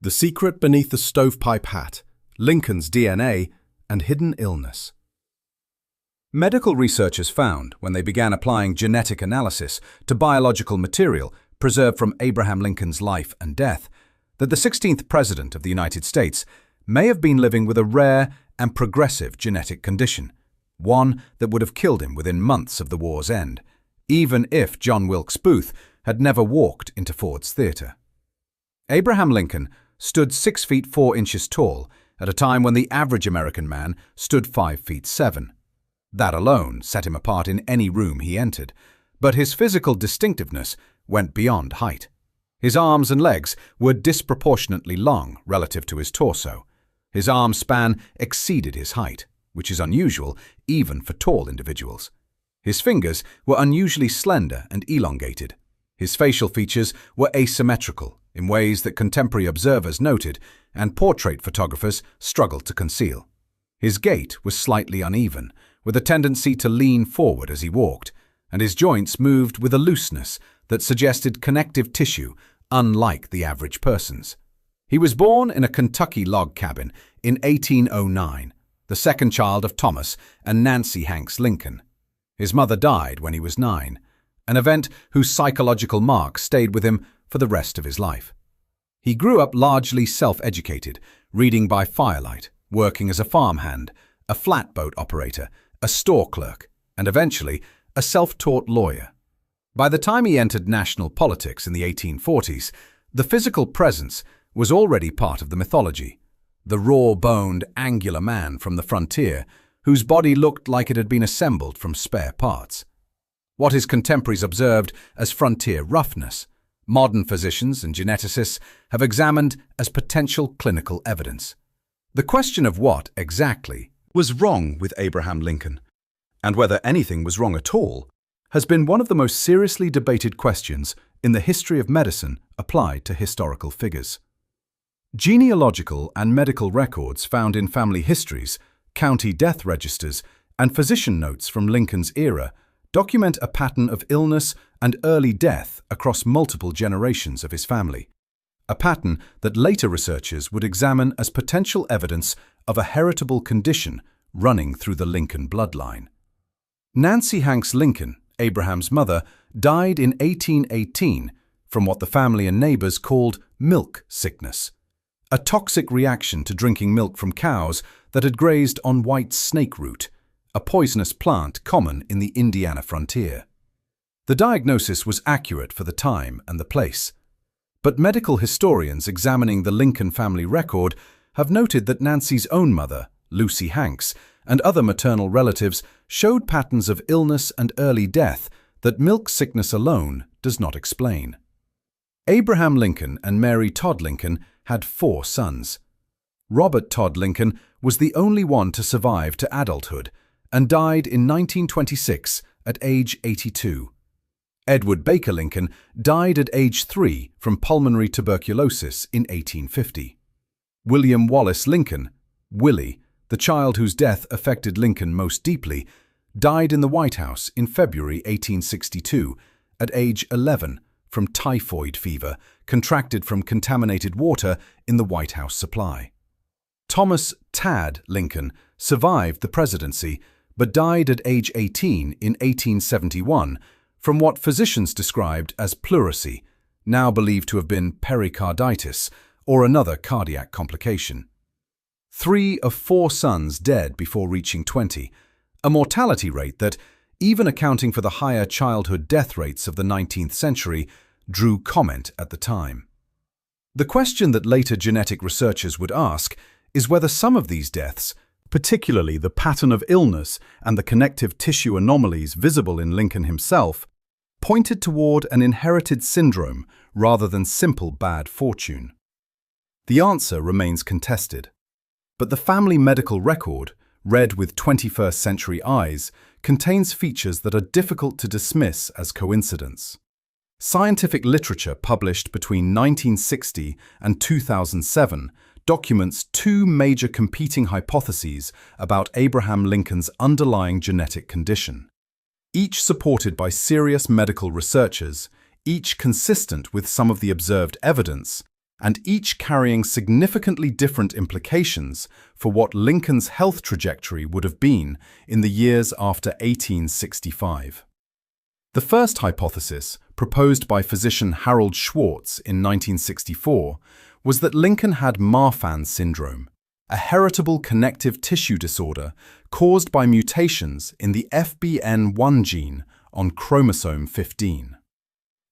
The Secret Beneath the Stovepipe Hat, Lincoln's DNA, and Hidden Illness. Medical researchers found, when they began applying genetic analysis to biological material preserved from Abraham Lincoln's life and death, that the 16th President of the United States may have been living with a rare and progressive genetic condition, one that would have killed him within months of the war's end, even if John Wilkes Booth had never walked into Ford's Theatre. Abraham Lincoln stood 6 feet 4 inches tall at a time when the average American man stood 5 feet 7. That alone set him apart in any room he entered, but his physical distinctiveness went beyond height. His arms and legs were disproportionately long relative to his torso. His arm span exceeded his height, which is unusual even for tall individuals. His fingers were unusually slender and elongated. His facial features were asymmetrical in ways that contemporary observers noted and portrait photographers struggled to conceal. His gait was slightly uneven, with a tendency to lean forward as he walked, and his joints moved with a looseness that suggested connective tissue unlike the average person's. He was born in a Kentucky log cabin in 1809, the second child of Thomas and Nancy Hanks Lincoln. His mother died when he was 9, an event whose psychological mark stayed with him for the rest of his life. He grew up largely self-educated, reading by firelight, working as a farmhand, a flatboat operator, a store clerk, and eventually a self-taught lawyer. By the time he entered national politics in the 1840s, the physical presence was already part of the mythology. The raw-boned, angular man from the frontier, whose body looked like it had been assembled from spare parts. What his contemporaries observed as frontier roughness, modern physicians and geneticists have examined as potential clinical evidence. The question of what, exactly, was wrong with Abraham Lincoln, and whether anything was wrong at all, has been one of the most seriously debated questions in the history of medicine applied to historical figures. Genealogical and medical records found in family histories, county death registers, and physician notes from Lincoln's era document a pattern of illness and early death across multiple generations of his family, a pattern that later researchers would examine as potential evidence of a heritable condition running through the Lincoln bloodline. Nancy Hanks Lincoln, Abraham's mother, died in 1818 from what the family and neighbors called milk sickness, a toxic reaction to drinking milk from cows that had grazed on white snake root, a poisonous plant common in the Indiana frontier. The diagnosis was accurate for the time and the place, but medical historians examining the Lincoln family record have noted that Nancy's own mother, Lucy Hanks, and other maternal relatives showed patterns of illness and early death that milk sickness alone does not explain. Abraham Lincoln and Mary Todd Lincoln had 4 sons. Robert Todd Lincoln was the only one to survive to adulthood and died in 1926 at age 82. Edward Baker Lincoln died at age 3 from pulmonary tuberculosis in 1850. William Wallace Lincoln, Willie, the child whose death affected Lincoln most deeply, died in the White House in February 1862 at age 11 from typhoid fever contracted from contaminated water in the White House supply. Thomas "Tad" Lincoln survived the presidency but died at age 18 in 1871 from what physicians described as pleurisy, now believed to have been pericarditis or another cardiac complication. 3 of 4 sons dead before reaching 20, a mortality rate that, even accounting for the higher childhood death rates of the 19th century, drew comment at the time. The question that later genetic researchers would ask is whether some of these deaths, particularly the pattern of illness and the connective tissue anomalies visible in Lincoln himself, pointed toward an inherited syndrome rather than simple bad fortune. The answer remains contested, but the family medical record, read with 21st century eyes, contains features that are difficult to dismiss as coincidence. Scientific literature published between 1960 and 2007 documents 2 major competing hypotheses about Abraham Lincoln's underlying genetic condition, each supported by serious medical researchers, each consistent with some of the observed evidence, and each carrying significantly different implications for what Lincoln's health trajectory would have been in the years after 1865. The first hypothesis, proposed by physician Harold Schwartz in 1964, was that Lincoln had Marfan syndrome, a heritable connective tissue disorder caused by mutations in the FBN1 gene on chromosome 15.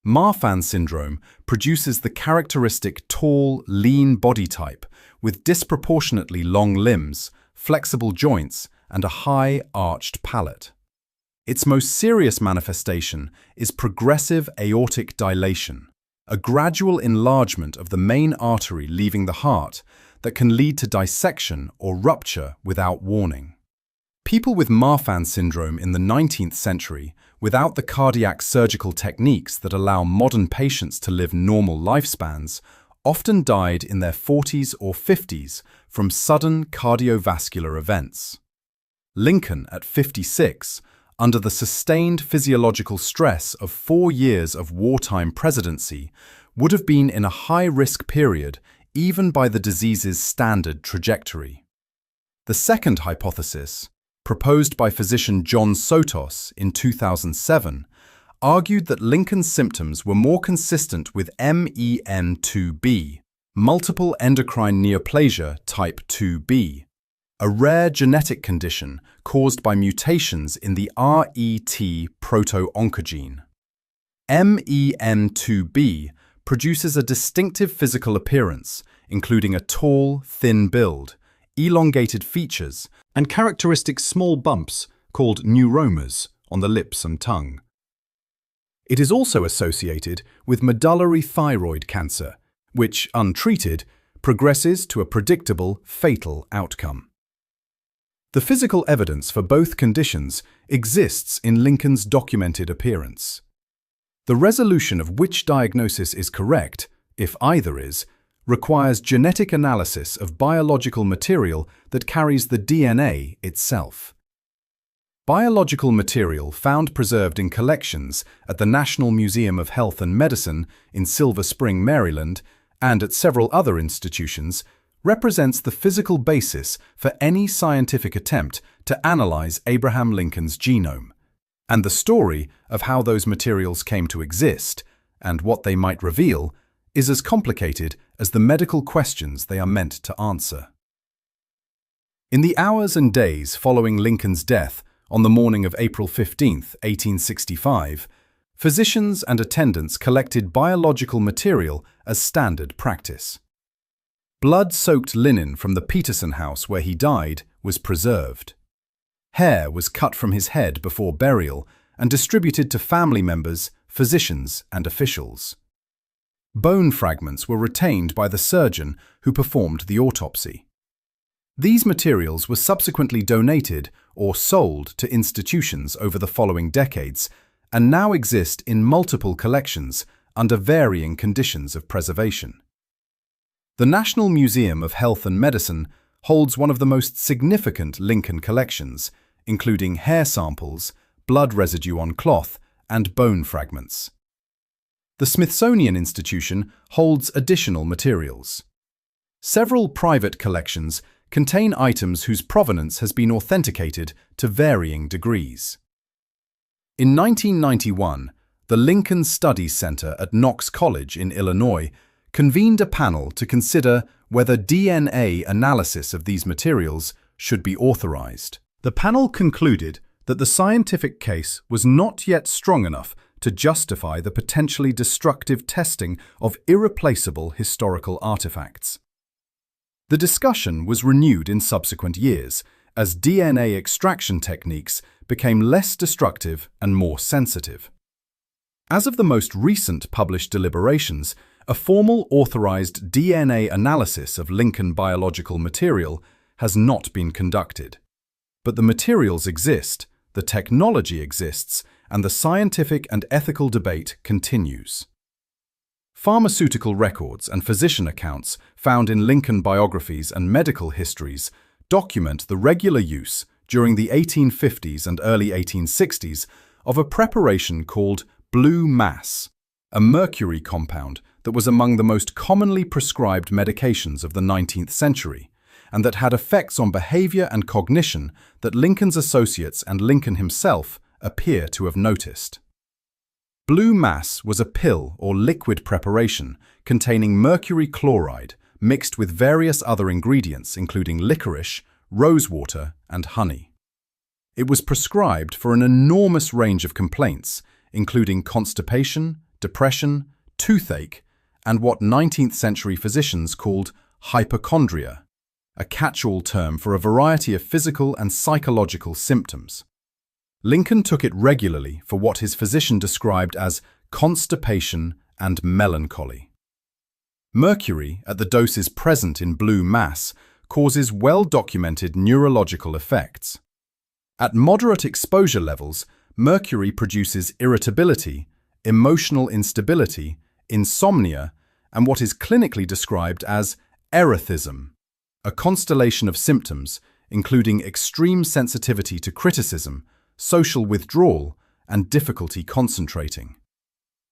Marfan syndrome produces the characteristic tall, lean body type with disproportionately long limbs, flexible joints, and a high, arched palate. Its most serious manifestation is progressive aortic dilation, a gradual enlargement of the main artery leaving the heart that can lead to dissection or rupture without warning. People with Marfan syndrome in the 19th century, without the cardiac surgical techniques that allow modern patients to live normal lifespans, often died in their 40s or 50s from sudden cardiovascular events. Lincoln, at 56, under the sustained physiological stress of 4 years of wartime presidency, would have been in a high-risk period even by the disease's standard trajectory. The second hypothesis, proposed by physician John Sotos in 2007, argued that Lincoln's symptoms were more consistent with MEN2B, multiple endocrine neoplasia type 2B, a rare genetic condition caused by mutations in the RET proto-oncogene. MEN2B produces a distinctive physical appearance, including a tall, thin build, elongated features, and characteristic small bumps called neuromas on the lips and tongue. It is also associated with medullary thyroid cancer, which, untreated, progresses to a predictable, fatal outcome. The physical evidence for both conditions exists in Lincoln's documented appearance. The resolution of which diagnosis is correct, if either is, requires genetic analysis of biological material that carries the DNA itself. Biological material found preserved in collections at the National Museum of Health and Medicine in Silver Spring, Maryland, and at several other institutions, represents the physical basis for any scientific attempt to analyze Abraham Lincoln's genome, and the story of how those materials came to exist and what they might reveal is as complicated as the medical questions they are meant to answer. In the hours and days following Lincoln's death on the morning of April 15, 1865, physicians and attendants collected biological material as standard practice. Blood-soaked linen from the Peterson house where he died was preserved. Hair was cut from his head before burial and distributed to family members, physicians, and officials. Bone fragments were retained by the surgeon who performed the autopsy. These materials were subsequently donated or sold to institutions over the following decades and now exist in multiple collections under varying conditions of preservation. The National Museum of Health and Medicine holds one of the most significant Lincoln collections, including hair samples, blood residue on cloth, and bone fragments. The Smithsonian Institution holds additional materials. Several private collections contain items whose provenance has been authenticated to varying degrees. In 1991, the Lincoln Studies Center at Knox College in Illinois convened a panel to consider whether DNA analysis of these materials should be authorized. The panel concluded that the scientific case was not yet strong enough to justify the potentially destructive testing of irreplaceable historical artifacts. The discussion was renewed in subsequent years as DNA extraction techniques became less destructive and more sensitive. As of the most recent published deliberations, a formal authorized DNA analysis of Lincoln biological material has not been conducted. But the materials exist, the technology exists, and the scientific and ethical debate continues. Pharmaceutical records and physician accounts found in Lincoln biographies and medical histories document the regular use during the 1850s and early 1860s of a preparation called blue mass, a mercury compound that that was among the most commonly prescribed medications of the 19th century, and that had effects on behavior and cognition that Lincoln's associates and Lincoln himself appear to have noticed. Blue mass was a pill or liquid preparation containing mercury chloride mixed with various other ingredients including licorice, rosewater, and honey. It was prescribed for an enormous range of complaints, including constipation, depression, toothache, and what 19th century physicians called hypochondria, a catch-all term for a variety of physical and psychological symptoms. Lincoln took it regularly for what his physician described as constipation and melancholy. Mercury, at the doses present in blue mass, causes well-documented neurological effects. At moderate exposure levels, mercury produces irritability, emotional instability, insomnia, and what is clinically described as erethism, a constellation of symptoms including extreme sensitivity to criticism, social withdrawal, and difficulty concentrating.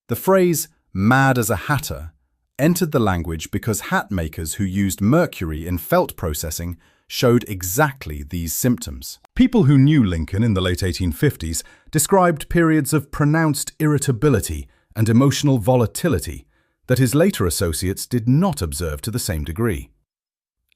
The phrase "mad as a hatter" entered the language because hat makers who used mercury in felt processing showed exactly these symptoms. People who knew Lincoln in the late 1850s described periods of pronounced irritability and emotional volatility that his later associates did not observe to the same degree.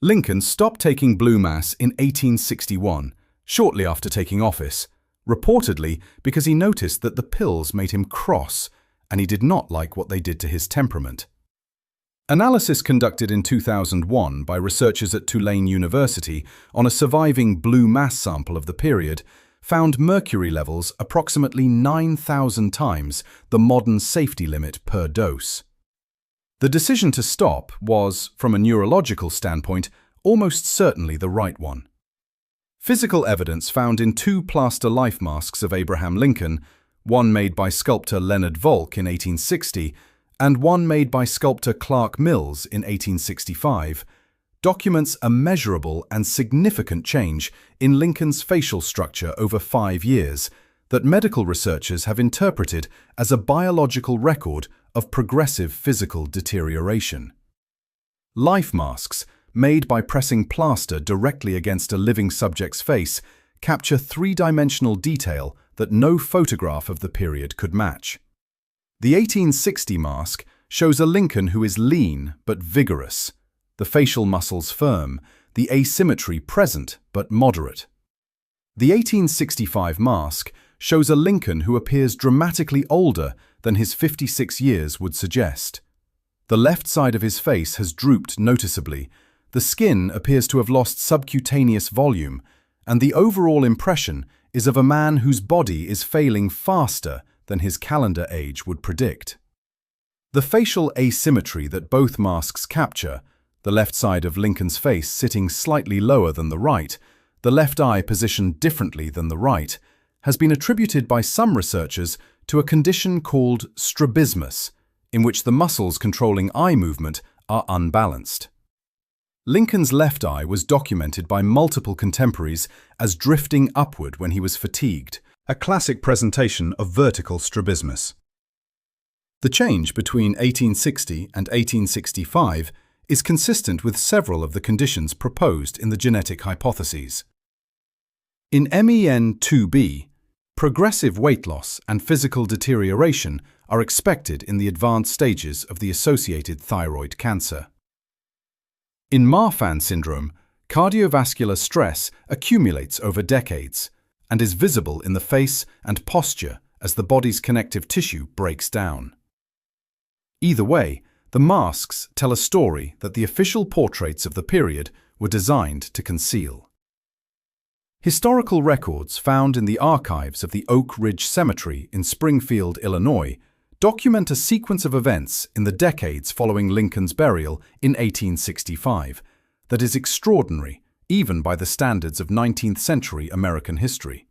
Lincoln stopped taking blue mass in 1861, shortly after taking office, reportedly because he noticed that the pills made him cross and he did not like what they did to his temperament. Analysis conducted in 2001 by researchers at Tulane University on a surviving blue mass sample of the period found mercury levels approximately 9,000 times the modern safety limit per dose. The decision to stop was, from a neurological standpoint, almost certainly the right one. Physical evidence found in 2 plaster life masks of Abraham Lincoln, one made by sculptor Leonard Volk in 1860 and one made by sculptor Clark Mills in 1865, documents a measurable and significant change in Lincoln's facial structure over 5 years that medical researchers have interpreted as a biological record of progressive physical deterioration. Life masks, made by pressing plaster directly against a living subject's face, capture 3-dimensional detail that no photograph of the period could match. The 1860 mask shows a Lincoln who is lean but vigorous, the facial muscles firm, the asymmetry present but moderate. The 1865 mask shows a Lincoln who appears dramatically older than his 56 years would suggest. The left side of his face has drooped noticeably, the skin appears to have lost subcutaneous volume, and the overall impression is of a man whose body is failing faster than his calendar age would predict. The facial asymmetry that both masks capture, the left side of Lincoln's face sitting slightly lower than the right, the left eye positioned differently than the right, has been attributed by some researchers to a condition called strabismus, in which the muscles controlling eye movement are unbalanced. Lincoln's left eye was documented by multiple contemporaries as drifting upward when he was fatigued, a classic presentation of vertical strabismus. The change between 1860 and 1865 is consistent with several of the conditions proposed in the genetic hypotheses. In MEN2B, progressive weight loss and physical deterioration are expected in the advanced stages of the associated thyroid cancer. In Marfan syndrome, cardiovascular stress accumulates over decades and is visible in the face and posture as the body's connective tissue breaks down. Either way, the masks tell a story that the official portraits of the period were designed to conceal. Historical records found in the archives of the Oak Ridge Cemetery in Springfield, Illinois, document a sequence of events in the decades following Lincoln's burial in 1865 that is extraordinary, even by the standards of 19th century American history.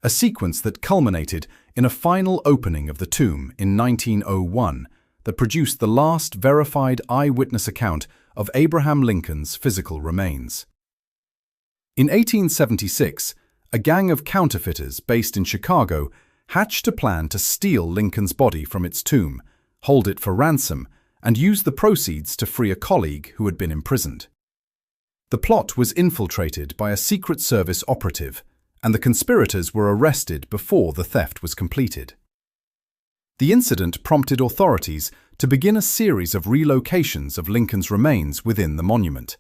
A sequence that culminated in a final opening of the tomb in 1901 that produced the last verified eyewitness account of Abraham Lincoln's physical remains. In 1876, a gang of counterfeiters based in Chicago hatched a plan to steal Lincoln's body from its tomb, hold it for ransom, and used the proceeds to free a colleague who had been imprisoned. The plot was infiltrated by a Secret Service operative, and the conspirators were arrested before the theft was completed. The incident prompted authorities to begin a series of relocations of Lincoln's remains within the monument,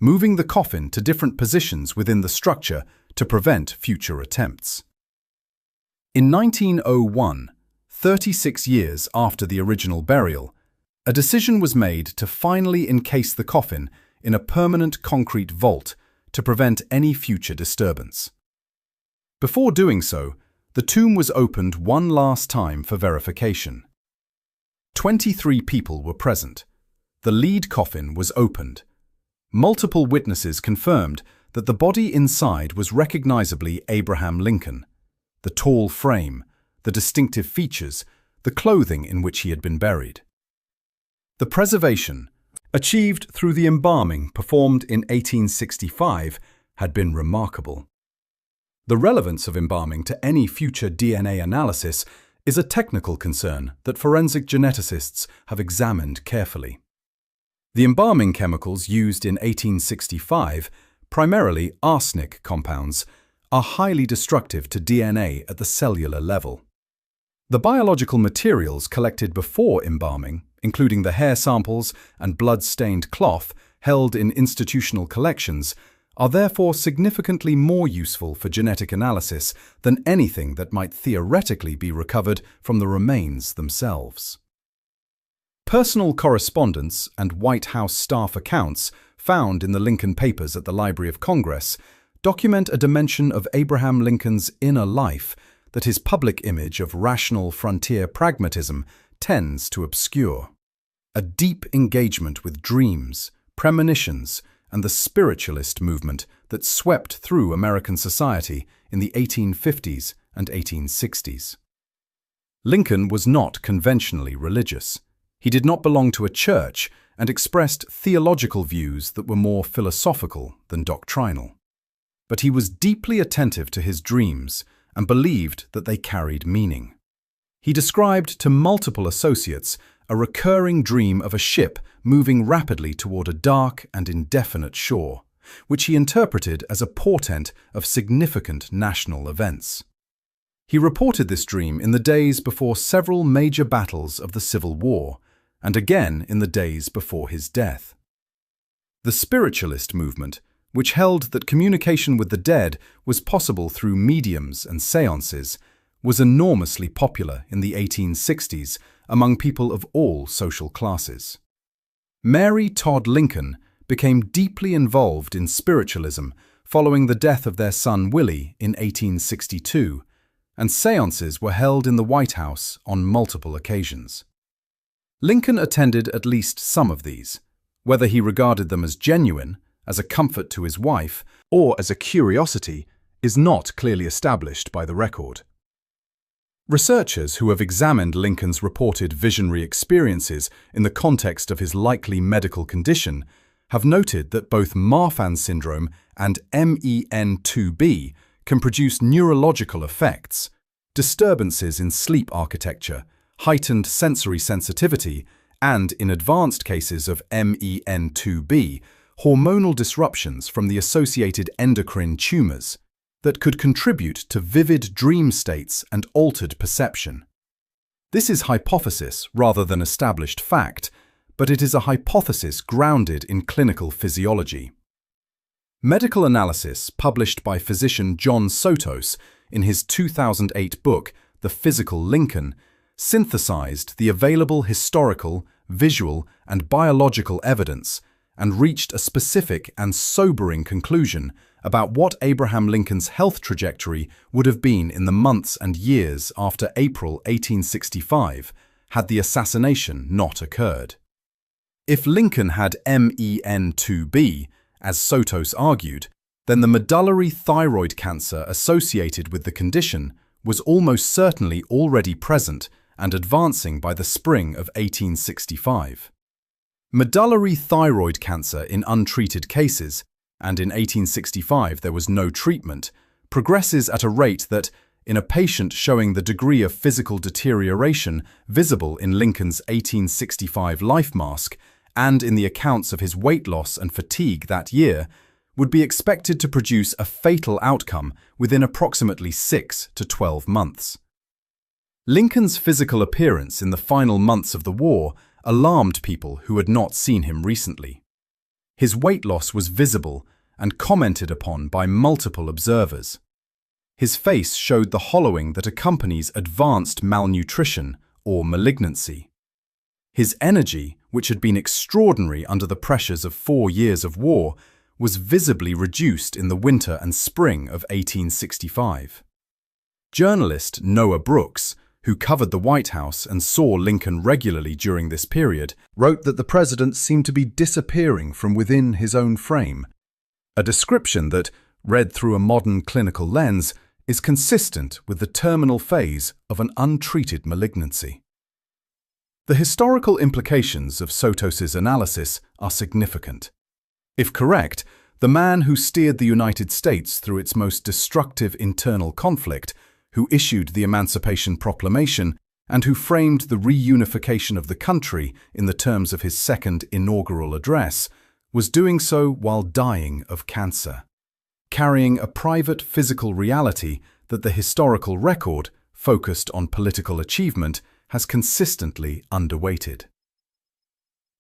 moving the coffin to different positions within the structure to prevent future attempts. In 1901, 36 years after the original burial, a decision was made to finally encase the coffin in a permanent concrete vault to prevent any future disturbance. Before doing so, the tomb was opened one last time for verification. 23 people were present. The lead coffin was opened. Multiple witnesses confirmed that the body inside was recognizably Abraham Lincoln. The tall frame, the distinctive features, the clothing in which he had been buried. The preservation, achieved through the embalming performed in 1865, had been remarkable. The relevance of embalming to any future DNA analysis is a technical concern that forensic geneticists have examined carefully. The embalming chemicals used in 1865, primarily arsenic compounds, are highly destructive to DNA at the cellular level. The biological materials collected before embalming, including the hair samples and blood-stained cloth held in institutional collections, are therefore significantly more useful for genetic analysis than anything that might theoretically be recovered from the remains themselves. Personal correspondence and White House staff accounts found in the Lincoln Papers at the Library of Congress document a dimension of Abraham Lincoln's inner life that his public image of rational frontier pragmatism tends to obscure. A deep engagement with dreams, premonitions, and the spiritualist movement that swept through American society in the 1850s and 1860s. Lincoln was not conventionally religious. He did not belong to a church and expressed theological views that were more philosophical than doctrinal. But he was deeply attentive to his dreams and believed that they carried meaning. He described to multiple associates a recurring dream of a ship moving rapidly toward a dark and indefinite shore, which he interpreted as a portent of significant national events. He reported this dream in the days before several major battles of the Civil War, and again in the days before his death. The spiritualist movement, which held that communication with the dead was possible through mediums and seances, was enormously popular in the 1860s among people of all social classes. Mary Todd Lincoln became deeply involved in spiritualism following the death of their son Willie in 1862, and seances were held in the White House on multiple occasions. Lincoln attended at least some of these. Whether he regarded them as genuine, as a comfort to his wife, or as a curiosity, is not clearly established by the record. Researchers who have examined Lincoln's reported visionary experiences in the context of his likely medical condition have noted that both Marfan syndrome and MEN2B can produce neurological effects, disturbances in sleep architecture, heightened sensory sensitivity, and, in advanced cases of MEN2B, hormonal disruptions from the associated endocrine tumors that could contribute to vivid dream states and altered perception. This is hypothesis rather than established fact, but it is a hypothesis grounded in clinical physiology. Medical analysis published by physician John Sotos in his 2008 book, The Physical Lincoln, synthesized the available historical, visual, and biological evidence and reached a specific and sobering conclusion about what Abraham Lincoln's health trajectory would have been in the months and years after April 1865 had the assassination not occurred. If Lincoln had MEN2B, as Sotos argued, then the medullary thyroid cancer associated with the condition was almost certainly already present and advancing by the spring of 1865. Medullary thyroid cancer in untreated cases, and in 1865 there was no treatment, progresses at a rate that, in a patient showing the degree of physical deterioration visible in Lincoln's 1865 life mask and in the accounts of his weight loss and fatigue that year, would be expected to produce a fatal outcome within approximately 6 to 12 months. Lincoln's physical appearance in the final months of the war alarmed people who had not seen him recently. His weight loss was visible and commented upon by multiple observers. His face showed the hollowing that accompanies advanced malnutrition or malignancy. His energy, which had been extraordinary under the pressures of 4 years of war, was visibly reduced in the winter and spring of 1865. Journalist Noah Brooks, who covered the White House and saw Lincoln regularly during this period, wrote that the president seemed to be disappearing from within his own frame, a description that, read through a modern clinical lens, is consistent with the terminal phase of an untreated malignancy. The historical implications of Sotos's analysis are significant. If correct, the man who steered the United States through its most destructive internal conflict, who issued the Emancipation Proclamation, and who framed the reunification of the country in the terms of his second inaugural address, was doing so while dying of cancer, carrying a private physical reality that the historical record, focused on political achievement, has consistently underweighted.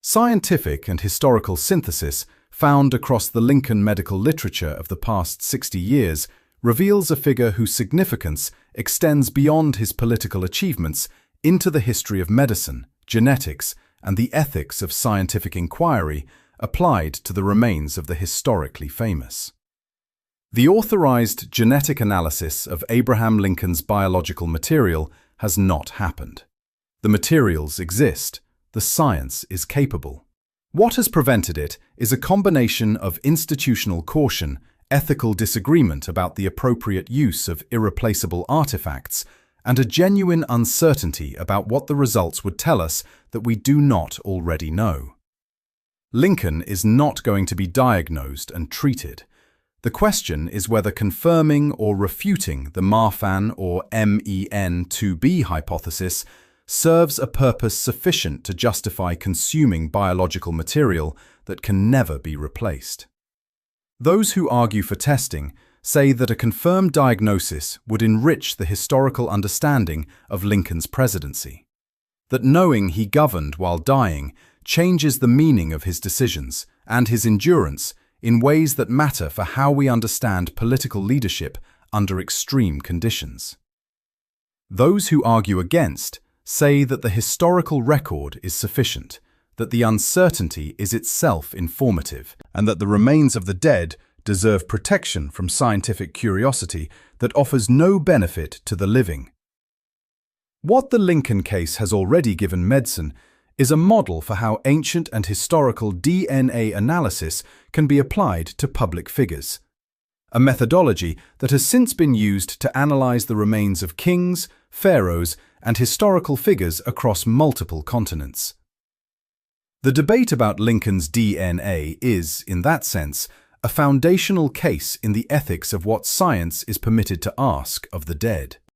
Scientific and historical synthesis found across the Lincoln medical literature of the past 60 years reveals a figure whose significance extends beyond his political achievements into the history of medicine, genetics, and the ethics of scientific inquiry applied to the remains of the historically famous. The authorized genetic analysis of Abraham Lincoln's biological material has not happened. The materials exist. The science is capable. What has prevented it is a combination of institutional caution, ethical disagreement about the appropriate use of irreplaceable artifacts, and a genuine uncertainty about what the results would tell us that we do not already know. Lincoln is not going to be diagnosed and treated. The question is whether confirming or refuting the Marfan or MEN2B hypothesis serves a purpose sufficient to justify consuming biological material that can never be replaced. Those who argue for testing say that a confirmed diagnosis would enrich the historical understanding of Lincoln's presidency, that knowing he governed while dying changes the meaning of his decisions and his endurance in ways that matter for how we understand political leadership under extreme conditions. Those who argue against say that the historical record is sufficient, that the uncertainty is itself informative, and that the remains of the dead deserve protection from scientific curiosity that offers no benefit to the living. What the Lincoln case has already given medicine is a model for how ancient and historical DNA analysis can be applied to public figures, a methodology that has since been used to analyze the remains of kings, pharaohs, and historical figures across multiple continents. The debate about Lincoln's DNA is, in that sense, a foundational case in the ethics of what science is permitted to ask of the dead.